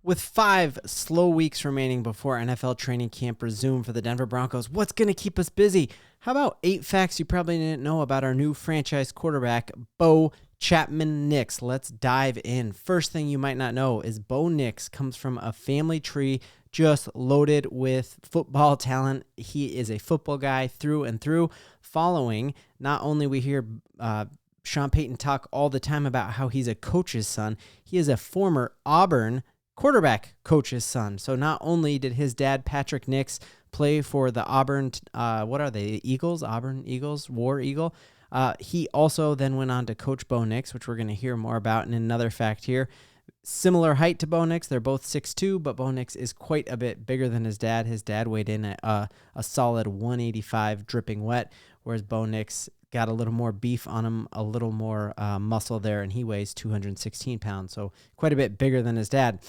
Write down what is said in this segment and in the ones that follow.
With 5 slow weeks remaining before NFL training camp resume for the Denver Broncos, what's going to keep us busy? How about 8 facts you probably didn't know about our new franchise quarterback, Bo Chapman-Nix? Let's dive in. First thing you might not know is Bo Nix comes from a family tree just loaded with football talent. He is a football guy through and through. Following, not only we hear Sean Payton talk all the time about how he's a coach's son, he is a former Auburn quarterback coach's son. So not only did his dad, Patrick Nix, play for the Auburn, what are they, Eagles? Auburn Eagles, War Eagle. He also then went on to coach Bo Nix, which we're going to hear more about in another fact here. Similar height to Bo Nix. They're both 6'2", but Bo Nix is quite a bit bigger than his dad. His dad weighed in at a solid 185 dripping wet, whereas Bo Nix got a little more beef on him, a little more muscle there, and he weighs 216 pounds, so quite a bit bigger than his dad.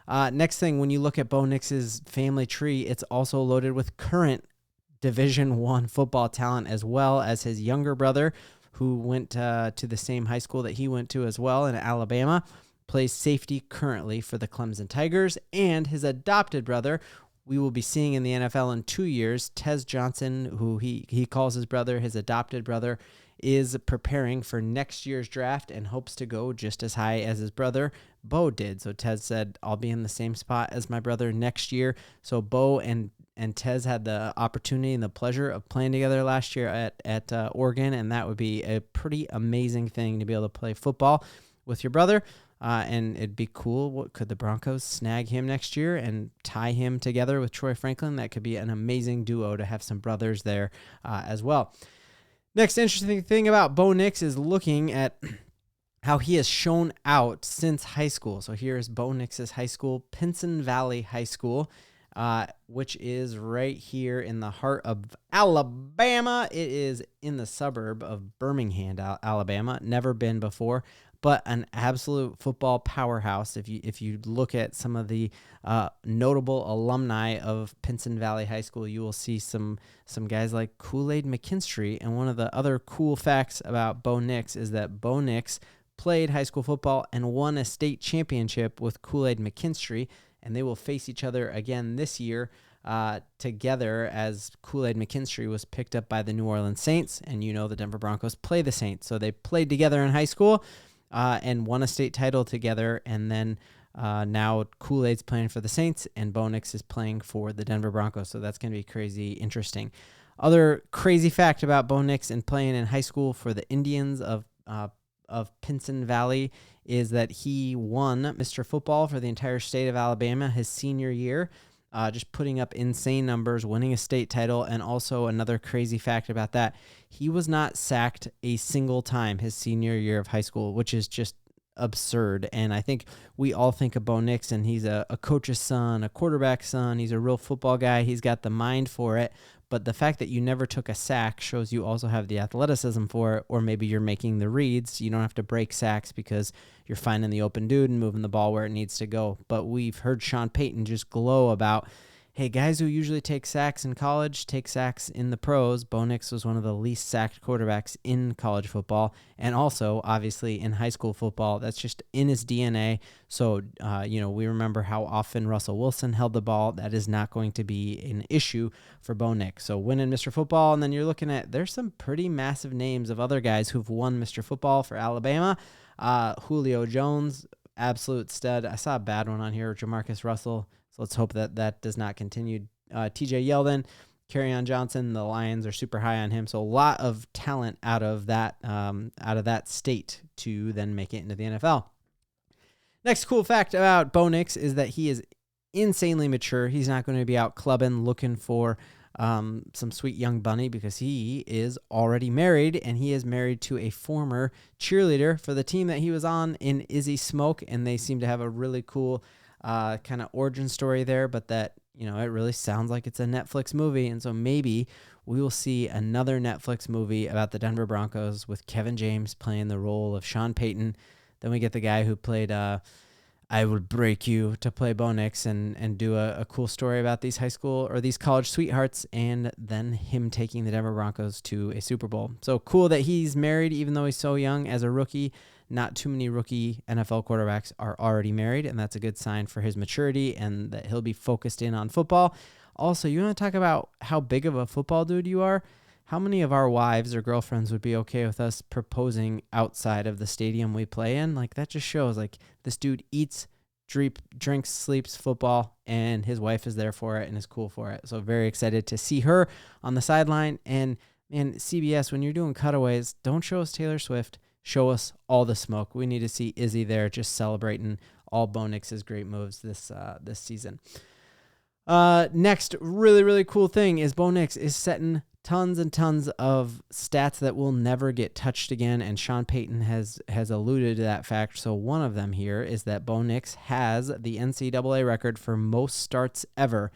Next thing, when you look at Bo Nix's family tree, it's also loaded with current Division I football talent, as well as his younger brother, who went to the same high school that he went to as well in Alabama, plays safety currently for the Clemson Tigers, and his adopted brother, we will be seeing in the NFL in 2 years, Tez Johnson, who he calls his brother, his adopted brother, is preparing for next year's draft and hopes to go just as high as his brother, Bo, did. So Tez said, I'll be in the same spot as my brother next year. So Bo and Tez had the opportunity and the pleasure of playing together last year at Oregon, and that would be a pretty amazing thing to be able to play football with your brother. And it'd be cool. Could the Broncos snag him next year and tie him together with Troy Franklin? That could be an amazing duo to have some brothers there as well. Next interesting thing about Bo Nix is looking at how he has shown out since high school. So here is Bo Nix's high school, Pinson Valley High School, which is right here in the heart of Alabama. It is in the suburb of Birmingham, Alabama. Never been before, but an absolute football powerhouse. If you look at some of the notable alumni of Pinson Valley High School, you will see some guys like Kool-Aid McKinstry. And one of the other cool facts about Bo Nix is that Bo Nix played high school football and won a state championship with Kool-Aid McKinstry, and they will face each other again this year together, as Kool-Aid McKinstry was picked up by the New Orleans Saints, and the Denver Broncos play the Saints. So they played together in high school and won a state title together, and then now Kool-Aid's playing for the Saints, and Bo Nix is playing for the Denver Broncos, so that's going to be crazy interesting. Other crazy fact about Bo Nix and playing in high school for the Indians of Pinson Valley is that he won Mr. Football for the entire state of Alabama his senior year, just putting up insane numbers, winning a state title. And also another crazy fact about that, he was not sacked a single time his senior year of high school, which is just absurd. And I think we all think of Bo Nix, and he's a coach's son, a quarterback's son. He's a real football guy. He's got the mind for it. But the fact that you never took a sack shows you also have the athleticism for it, or maybe you're making the reads. You don't have to break sacks because you're finding the open dude and moving the ball where it needs to go. But we've heard Sean Payton just glow about, hey, guys who usually take sacks in college take sacks in the pros. Bo Nix was one of the least sacked quarterbacks in college football, and also, obviously, in high school football. That's just in his DNA. So, we remember how often Russell Wilson held the ball. That is not going to be an issue for Bo Nix. So, winning Mr. Football, and then you're looking at, there's some pretty massive names of other guys who've won Mr. Football for Alabama. Julio Jones, absolute stud. I saw a bad one on here, Jamarcus Russell. So let's hope that does not continue. TJ Yeldon, Kerryon Johnson, the Lions are super high on him. So a lot of talent out of that state to then make it into the NFL. Next cool fact about Bo Nix is that he is insanely mature. He's not going to be out clubbing looking for some sweet young bunny, because he is already married, and he is married to a former cheerleader for the team that he was on in Izzy Smoke, and they seem to have a really cool kind of origin story there, but that, it really sounds like it's a Netflix movie. And so maybe we will see another Netflix movie about the Denver Broncos with Kevin James playing the role of Sean Payton. Then we get the guy who played I Would Break You to play Bo Nix and do a cool story about these high school or these college sweethearts, and then him taking the Denver Broncos to a Super Bowl. So cool that he's married, even though he's so young as a rookie. not too many rookie NFL quarterbacks are already married, and that's a good sign for his maturity and that he'll be focused in on football. Also, you want to talk about how big of a football dude you are? How many of our wives or girlfriends would be okay with us proposing outside of the stadium we play in? Like, that just shows, like, this dude eats, drinks, sleeps football, and his wife is there for it and is cool for it. So very excited to see her on the sideline. And CBS, when you're doing cutaways, don't show us Taylor Swift. Show us all the smoke. We need to see Izzy there just celebrating all Bo Nix's great moves this season. Next really, really cool thing is Bo Nix is setting tons and tons of stats that will never get touched again, and Sean Payton has alluded to that fact. So one of them here is that Bo Nix has the NCAA record for most starts ever.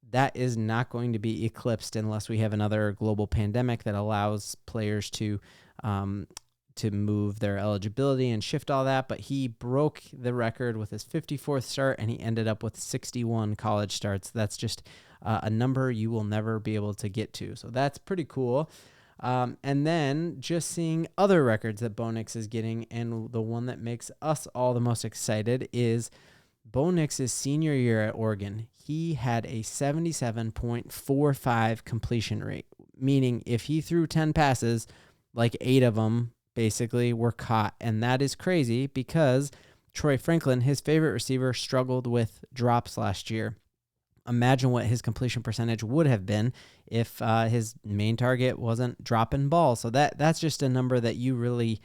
That is not going to be eclipsed unless we have another global pandemic that allows players to move their eligibility and shift all that. But he broke the record with his 54th start, and he ended up with 61 college starts. That's just a number you will never be able to get to. So that's pretty cool. And then just seeing other records that Bo Nix is getting, and the one that makes us all the most excited is Bo Nix's senior year at Oregon. He had a 77.45 completion rate, meaning if he threw 10 passes, like 8 of them basically were caught. And that is crazy because Troy Franklin, his favorite receiver, struggled with drops last year. Imagine what his completion percentage would have been if his main target wasn't dropping balls. So that's just a number that you really,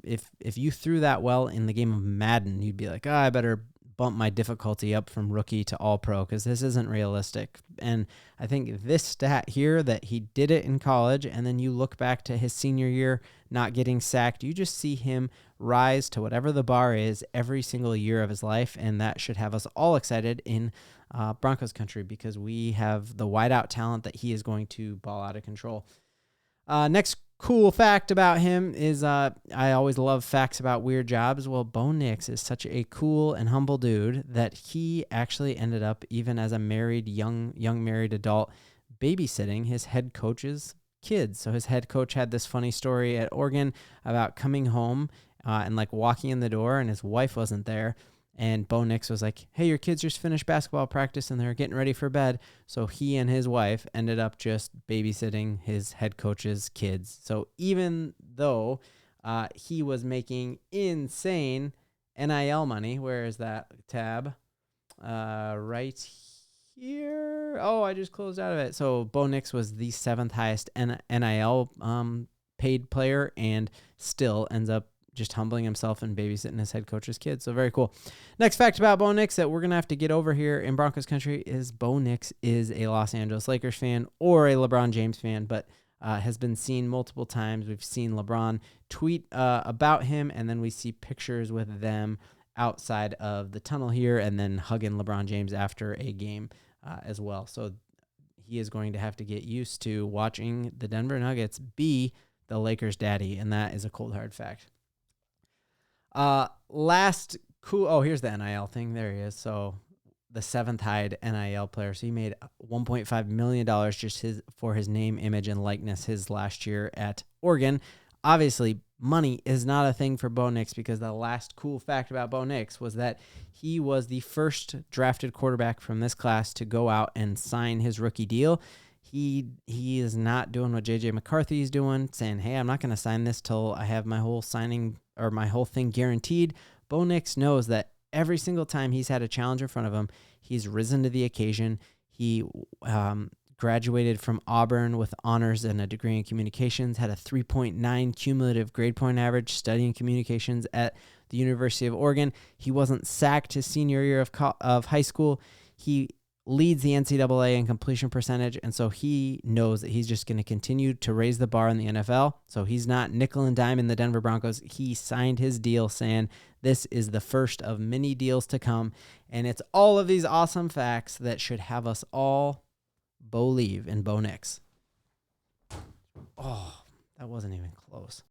if you threw that well in the game of Madden, you'd be like, I better bump my difficulty up from rookie to all pro because this isn't realistic. And I think this stat here that he did it in college, and then you look back to his senior year not getting sacked, you just see him rise to whatever the bar is every single year of his life. And that should have us all excited in Broncos country because we have the wideout talent that he is going to ball out of control. Next cool fact about him is I always love facts about weird jobs. Well, Bo Nix is such a cool and humble dude that he actually ended up, even as a married young married adult, babysitting his head coach's kids. So his head coach had this funny story at Oregon about coming home and like walking in the door and his wife wasn't there. And Bo Nix was like, hey, your kids just finished basketball practice and they're getting ready for bed. So he and his wife ended up just babysitting his head coach's kids. So even though he was making insane NIL money, where is that tab? Right here. Oh, I just closed out of it. So Bo Nix was the 7th highest NIL paid player and still ends up just humbling himself and babysitting his head coach's kids. So very cool. Next fact about Bo Nix that we're going to have to get over here in Broncos country is Bo Nix is a Los Angeles Lakers fan or a LeBron James fan, but has been seen multiple times. We've seen LeBron tweet about him, and then we see pictures with them outside of the tunnel here and then hugging LeBron James after a game as well. So he is going to have to get used to watching the Denver Nuggets be the Lakers' daddy, and that is a cold, hard fact. Last cool. Oh, here's the NIL thing. There he is. So the 7th highest NIL player. So he made $1.5 million just for his name, image, and likeness his last year at Oregon. Obviously, money is not a thing for Bo Nix because the last cool fact about Bo Nix was that he was the first drafted quarterback from this class to go out and sign his rookie deal. He is not doing what J.J. McCarthy is doing, saying, hey, I'm not going to sign this till I have my whole signing or my whole thing guaranteed. Bo Nix knows that every single time he's had a challenge in front of him, he's risen to the occasion. He graduated from Auburn with honors and a degree in communications, had a 3.9 cumulative grade point average studying communications at the University of Oregon. He wasn't sacked his senior year of high school. He leads the NCAA in completion percentage, and so he knows that he's just going to continue to raise the bar in the NFL. So he's not nickel and dime in the Denver Broncos. He signed his deal saying this is the first of many deals to come, and it's all of these awesome facts that should have us all believe in Bo Nix. Oh, that wasn't even close.